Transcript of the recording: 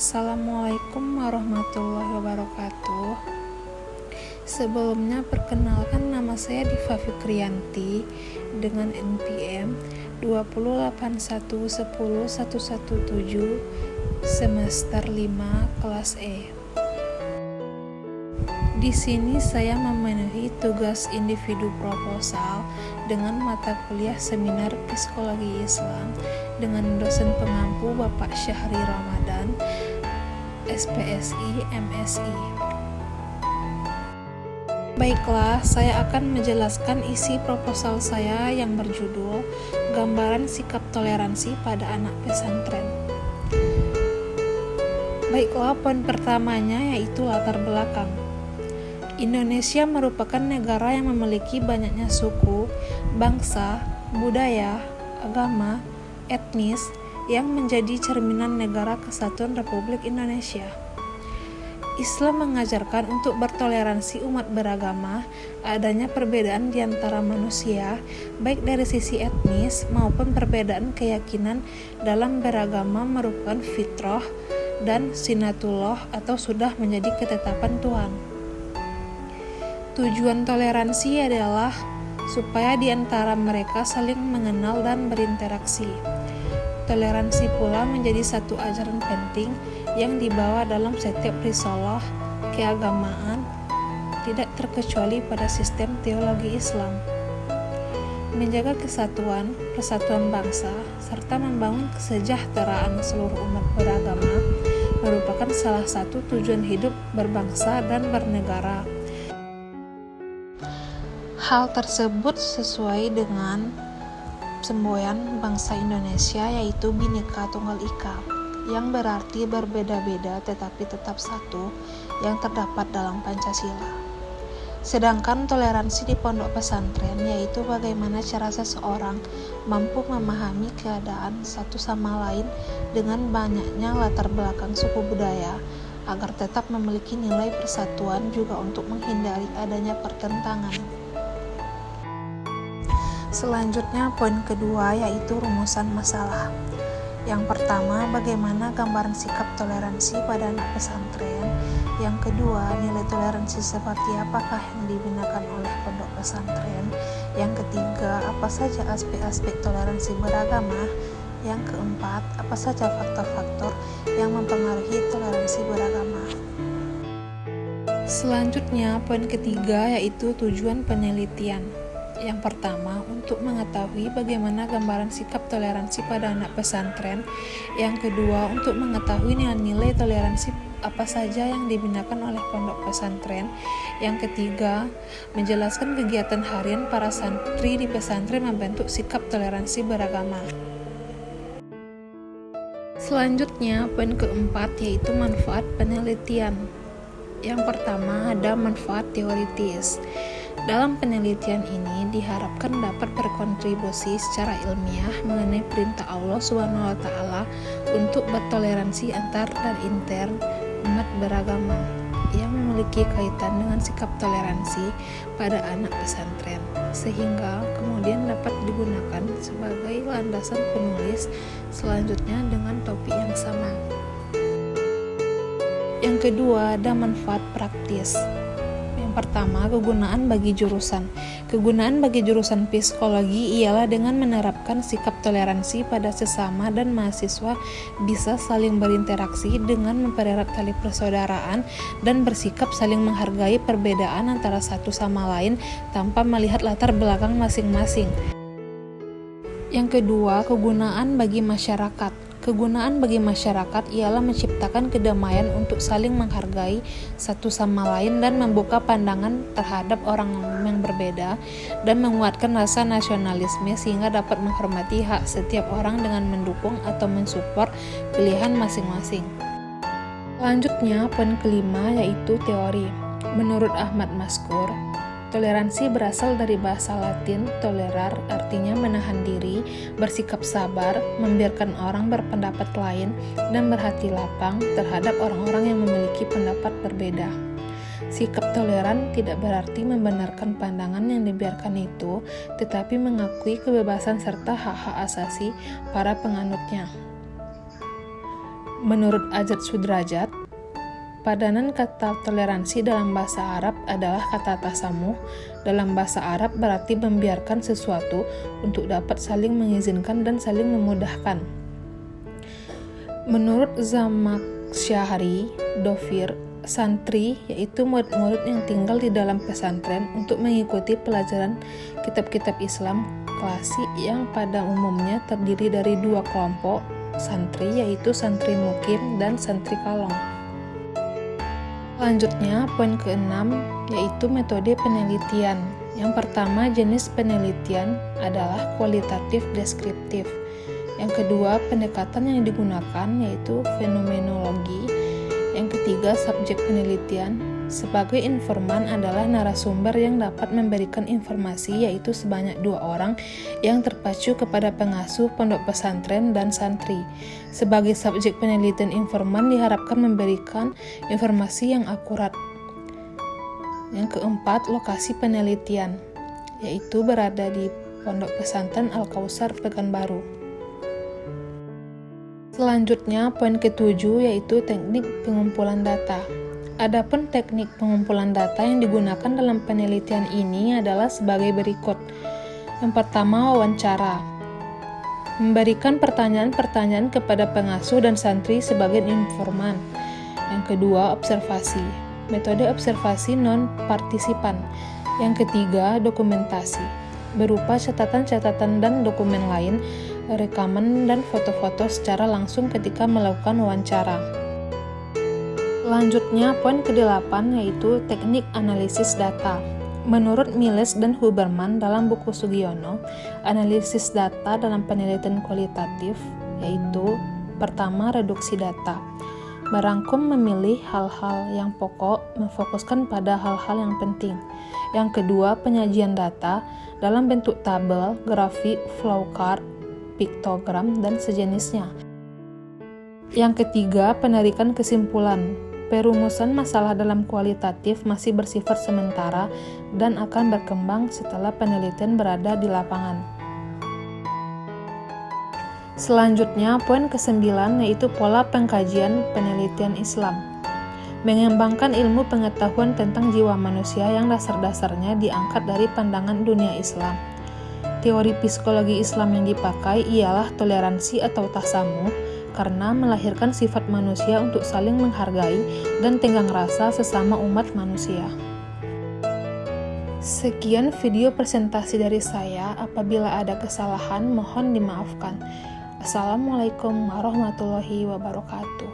Assalamualaikum warahmatullahi wabarakatuh. Sebelumnya perkenalkan, nama saya Diva Fikriyanti dengan NPM 208110117 semester 5 kelas E. Di sini saya memenuhi tugas individu proposal dengan mata kuliah Seminar Psikologi Islam dengan dosen pengampu Bapak Syahri Ramadan, SPSI, MSI. Baiklah, saya akan menjelaskan isi proposal saya yang berjudul Gambaran Sikap Toleransi pada Anak Pesantren. Baiklah, poin pertamanya yaitu latar belakang. Indonesia merupakan negara yang memiliki banyaknya suku, bangsa, budaya, agama, etnis yang menjadi cerminan Negara Kesatuan Republik Indonesia. Islam mengajarkan untuk bertoleransi umat beragama, adanya perbedaan di antara manusia, baik dari sisi etnis maupun perbedaan keyakinan dalam beragama merupakan fitrah dan sunatullah atau sudah menjadi ketetapan Tuhan. Tujuan toleransi adalah supaya di antara mereka saling mengenal dan berinteraksi. Toleransi pula menjadi satu ajaran penting yang dibawa dalam setiap risalah keagamaan, tidak terkecuali pada sistem teologi Islam. Menjaga kesatuan, persatuan bangsa, serta membangun kesejahteraan seluruh umat beragama merupakan salah satu tujuan hidup berbangsa dan bernegara. Hal tersebut sesuai dengan semboyan bangsa Indonesia, yaitu Bhinneka Tunggal Ika, yang berarti berbeda-beda tetapi tetap satu yang terdapat dalam Pancasila. Sedangkan toleransi di pondok pesantren yaitu bagaimana cara seseorang mampu memahami keadaan satu sama lain dengan banyaknya latar belakang suku budaya agar tetap memiliki nilai persatuan, juga untuk menghindari adanya pertentangan. Selanjutnya poin kedua yaitu rumusan masalah. Yang pertama, bagaimana gambaran sikap toleransi pada anak pesantren. Yang kedua, nilai toleransi seperti apakah yang dibinakan oleh pondok pesantren. Yang ketiga, apa saja aspek-aspek toleransi beragama. Yang keempat, apa saja faktor-faktor yang mempengaruhi toleransi beragama. Selanjutnya, poin ketiga yaitu tujuan penelitian. Yang pertama, untuk mengetahui bagaimana gambaran sikap toleransi pada anak pesantren. Yang kedua, untuk mengetahui nilai-nilai toleransi apa saja yang dibinakan oleh pondok pesantren. Yang ketiga, menjelaskan kegiatan harian para santri di pesantren membentuk sikap toleransi beragama. Selanjutnya, poin keempat yaitu manfaat penelitian. Yang pertama, ada manfaat teoritis. Dalam penelitian ini diharapkan dapat berkontribusi secara ilmiah mengenai perintah Allah SWT untuk bertoleransi antar dan intern umat beragama yang memiliki kaitan dengan sikap toleransi pada anak pesantren, sehingga kemudian dapat digunakan sebagai landasan penulis selanjutnya dengan topik yang sama. Yang kedua, ada manfaat praktis. Yang pertama, kegunaan bagi jurusan. Kegunaan bagi jurusan psikologi ialah dengan menerapkan sikap toleransi pada sesama dan mahasiswa bisa saling berinteraksi dengan mempererat tali persaudaraan dan bersikap saling menghargai perbedaan antara satu sama lain tanpa melihat latar belakang masing-masing. Yang kedua, kegunaan bagi masyarakat. Kegunaan bagi masyarakat ialah menciptakan kedamaian untuk saling menghargai satu sama lain dan membuka pandangan terhadap orang yang berbeda dan menguatkan rasa nasionalisme sehingga dapat menghormati hak setiap orang dengan mendukung atau mensupport pilihan masing-masing. Selanjutnya, poin kelima yaitu teori. Menurut Ahmad Maskur, toleransi berasal dari bahasa Latin tolerar, artinya menahan diri, bersikap sabar, membiarkan orang berpendapat lain, dan berhati lapang terhadap orang-orang yang memiliki pendapat berbeda. Sikap toleran tidak berarti membenarkan pandangan yang dibiarkan itu, tetapi mengakui kebebasan serta hak-hak asasi para penganutnya. Menurut Ajat Sudrajat, padanan kata toleransi dalam bahasa Arab adalah kata tasamuh. Dalam bahasa Arab berarti membiarkan sesuatu untuk dapat saling mengizinkan dan saling memudahkan. Menurut Zamakhsyari Dofir, santri yaitu murid-murid yang tinggal di dalam pesantren untuk mengikuti pelajaran kitab-kitab Islam klasik yang pada umumnya terdiri dari dua kelompok santri, yaitu santri mukim dan santri kalong. Selanjutnya, poin ke-6 yaitu metode penelitian. Yang pertama, jenis penelitian adalah kualitatif deskriptif. Yang kedua, pendekatan yang digunakan yaitu fenomenologi. Yang ketiga, subjek penelitian. Sebagai informan adalah narasumber yang dapat memberikan informasi, yaitu sebanyak 2 orang yang terpacu kepada pengasuh pondok pesantren dan santri. Sebagai subjek penelitian, informan diharapkan memberikan informasi yang akurat. Yang keempat, lokasi penelitian, yaitu berada di pondok pesantren Al-Kausar Pekanbaru. Selanjutnya, poin ke-7 yaitu teknik pengumpulan data. Adapun teknik pengumpulan data yang digunakan dalam penelitian ini adalah sebagai berikut. Yang pertama, wawancara. Memberikan pertanyaan-pertanyaan kepada pengasuh dan santri sebagai informan. Yang kedua, observasi. Metode observasi non-partisipan. Yang ketiga, dokumentasi. Berupa catatan-catatan dan dokumen lain, rekaman dan foto-foto secara langsung ketika melakukan wawancara. Selanjutnya, poin ke-8 yaitu teknik analisis data. Menurut Miles dan Huberman dalam buku Sugiono, analisis data dalam penelitian kualitatif yaitu pertama, reduksi data. Merangkum, memilih hal-hal yang pokok, memfokuskan pada hal-hal yang penting. Yang kedua, penyajian data dalam bentuk tabel, grafik, flowchart, piktogram, dan sejenisnya. Yang ketiga, penarikan kesimpulan. Perumusan masalah dalam kualitatif masih bersifat sementara dan akan berkembang setelah penelitian berada di lapangan. Selanjutnya, poin ke-9 yaitu pola pengkajian penelitian Islam. Mengembangkan ilmu pengetahuan tentang jiwa manusia yang dasar-dasarnya diangkat dari pandangan dunia Islam. Teori psikologi Islam yang dipakai ialah toleransi atau tasamuh, karena melahirkan sifat manusia untuk saling menghargai dan tenggang rasa sesama umat manusia. Sekian video presentasi dari saya. Apabila ada kesalahan, mohon dimaafkan. Assalamualaikum warahmatullahi wabarakatuh.